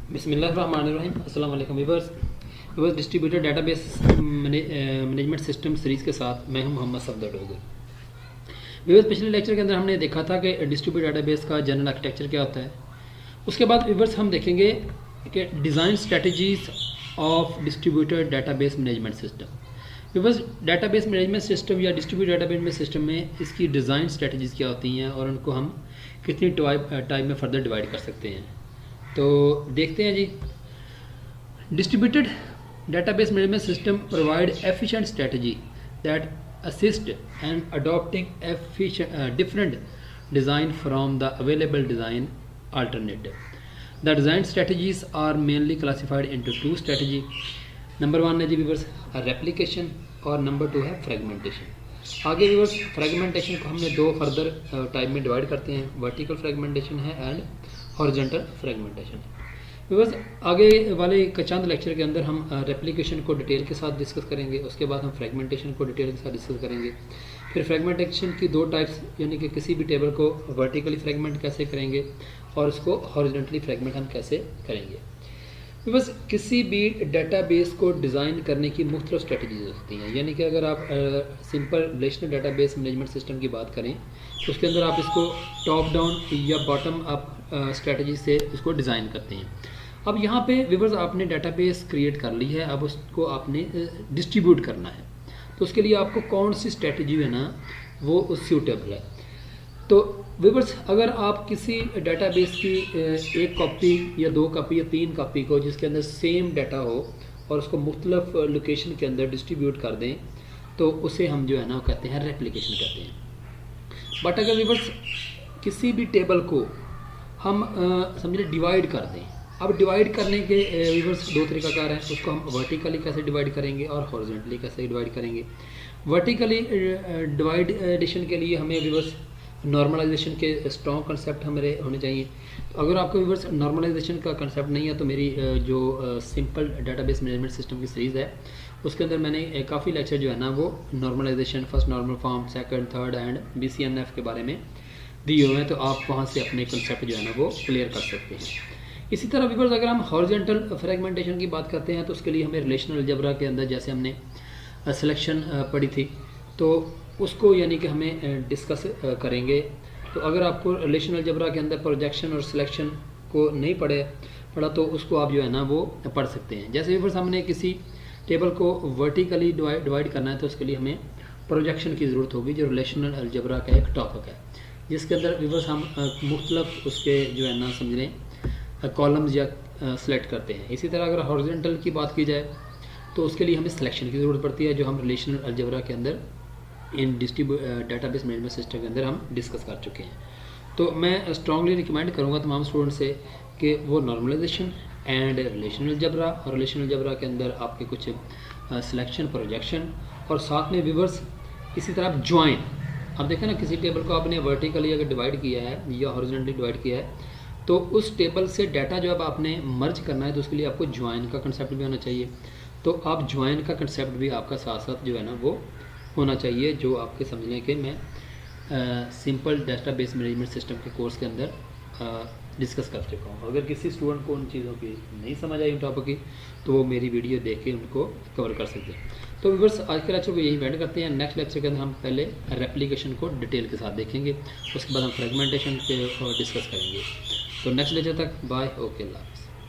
बिस्मिल्लाहिर्रहमानिर्रहीम। अस्सलाम वालेकुम viewers. Distributed database management system series के साथ मैं हूं मोहम्मद सफदर डोगर। व्यूअर्स, पिछले लेक्चर के अंदर हमने देखा था कि डिस्ट्रीब्यूटेड डेटाबेस का जनरल आर्किटेक्चर क्या होता है। उसके बाद व्यूअर्स हम देखेंगे कि design strategies of distributed database management system. Viewers, database management system या डिस्ट्रीब्यूटेड डेटाबेस मैनेजमेंट सिस्टम में इसकी डिज़ाइन स्ट्रेटजीज क्या होती हैं और उनको हम कितनी टाइप में फर्दर डिवाइड कर सकते हैं। तो देखते हैं जी। Distributed database management system provide efficient strategy that assist and adopting different design from the available design alternative. The design strategies are mainly classified into two strategy. Number 1 है जी व्यूअर्स रेप्लिकेशन और नंबर 2 है fragmentation. आगे viewers fragmentation को हमने दो further type में divide करते हैं, वर्टिकल फ्रेगमेंटेशन है एंड हॉरिजॉन्टल फ्रेगमेंटेशन। व्यूअर्स, आगे वाले चंद लेक्चर के अंदर हम रेप्लिकेशन को डिटेल के साथ डिस्कस करेंगे। उसके बाद हम फ्रेगमेंटेशन को डिटेल के साथ डिस्कस करेंगे। फिर फ्रेगमेंटेशन की दो टाइप्स, यानी कि किसी भी टेबल को वर्टिकली फ्रेगमेंट कैसे करेंगे और उसको हॉरिजॉन्टली फ्रेगमेंट हम कैसे करेंगे। व्यूअर्स, किसी भी डेटाबेस को डिज़ाइन करने की मुख्तलिफ स्ट्रेटजीज होती हैं। यानी कि अगर आप simple relational database management system की बात करें तो उसके अंदर आप इसको टॉप डाउन या बॉटम अप स्ट्रेटजी से उसको डिज़ाइन करते हैं। अब यहाँ पे व्यूअर्स आपने डेटाबेस क्रिएट कर ली है, अब उसको आपने डिस्ट्रीब्यूट करना है। तो उसके लिए आपको कौन सी स्ट्रेटजी है ना वो सूटेबल है। तो व्यूअर्स, अगर आप किसी डेटाबेस की एक कॉपी या दो कॉपी या तीन कॉपी को जिसके अंदर सेम डाटा हो और उसको मुख्तलिफ लोकेशन के अंदर डिस्ट्रीब्यूट कर दें तो उसे हम जो है ना कहते हैं रेप्लिकेशन कहते हैं। बट अगर व्यूअर्स किसी भी टेबल को हम समझ लें डिवाइड कर दें, अब डिवाइड करने के व्यूअर्स दो तरीकाकार हैं। उसको हम वर्टिकली कैसे डिवाइड करेंगे और हॉरिजॉन्टली कैसे डिवाइड करेंगे। वर्टिकली डिवाइडेशन के लिए हमें व्यूअर्स नॉर्मलाइजेशन के स्ट्रॉन्ग कंसेप्ट हमारे होने चाहिए। तो अगर आपको व्यूअर्स नॉर्मलाइजेशन का कंसेप्ट नहीं है तो मेरी जो सिंपल डेटाबेस मैनेजमेंट सिस्टम की सीरीज़ है उसके अंदर मैंने काफ़ी लेक्चर जो है ना वो normalisation, first normal form, second, third and BCNF के बारे में दिए हुए हैं। तो आप वहाँ से अपने कंसेप्ट जो है ना वो क्लियर कर सकते हैं। इसी तरह व्यूअर्स अगर हम हॉरिजॉन्टल फ्रेगमेंटेशन की बात करते हैं तो उसके लिए हमें रिलेशनल अलजेब्रा के अंदर जैसे हमने सिलेक्शन पढ़ी थी तो उसको यानी कि हमें डिस्कस करेंगे। तो अगर आपको रिलेशनल अलजेब्रा के अंदर प्रोजेक्शन और सिलेक्शन को नहीं पढ़ा तो उसको आप जो है ना वो पढ़ सकते हैं। जैसे व्यूअर्स हमने किसी टेबल को वर्टिकली डिवाइड करना है तो उसके लिए हमें प्रोजेक्शन की ज़रूरत होगी, जो रिलेशनल अलजेब्रा का एक टॉपिक है जिसके अंदर व्यूअर्स हम मुख्तलिफ उसके जो है ना समझ लें कॉलम्स या सेलेक्ट करते हैं। इसी तरह अगर हॉरिजॉन्टल की बात की जाए तो उसके लिए हमें सिलेक्शन की ज़रूरत पड़ती है, जो हम रिलेशनल अलजेब्रा के अंदर इन डेटाबेस मैनेजमेंट सिस्टम के अंदर हम डिस्कस कर चुके हैं। तो मैं स्ट्रांगली रिकमेंड करूँगा तमाम स्टूडेंट से कि वो नॉर्मलाइजेशन एंड रिलेशनल अलजेब्रा और रिलेशनल अलजेब्रा के अंदर आपके कुछ सिलेक्शन, प्रोजेक्शन और साथ में व्यूअर्स इसी तरह ज्वाइन। अब देखें ना, किसी टेबल को आपने वर्टिकली अगर डिवाइड किया है या हॉरिजॉन्टली डिवाइड किया है तो उस टेबल से डाटा जो अब आपने मर्ज करना है तो उसके लिए आपको ज्वाइन का कंसेप्ट भी होना चाहिए। तो आप ज्वाइन का कंसेप्ट भी आपका साथ साथ जो है ना वो होना चाहिए, जो आपके समझ लें कि मैं सिंपल डेटाबेस मैनेजमेंट सिस्टम के कोर्स के अंदर डिस्कस कर चुका हूँ। अगर किसी स्टूडेंट को उन चीज़ों की नहीं समझ आई उन टॉपिक की तो वो मेरी वीडियो देख के उनको कवर कर सकते हैं। तो व्यूअर्स आज के लेक्चर को यही एंड करते हैं। नेक्स्ट लेक्चर के अंदर हम पहले रेप्लिकेशन को डिटेल के साथ देखेंगे, उसके बाद हम फ्रेगमेंटेशन पे डिस्कस करेंगे। तो नेक्स्ट लेक्चर तक बाय, ओके, अल्लाह।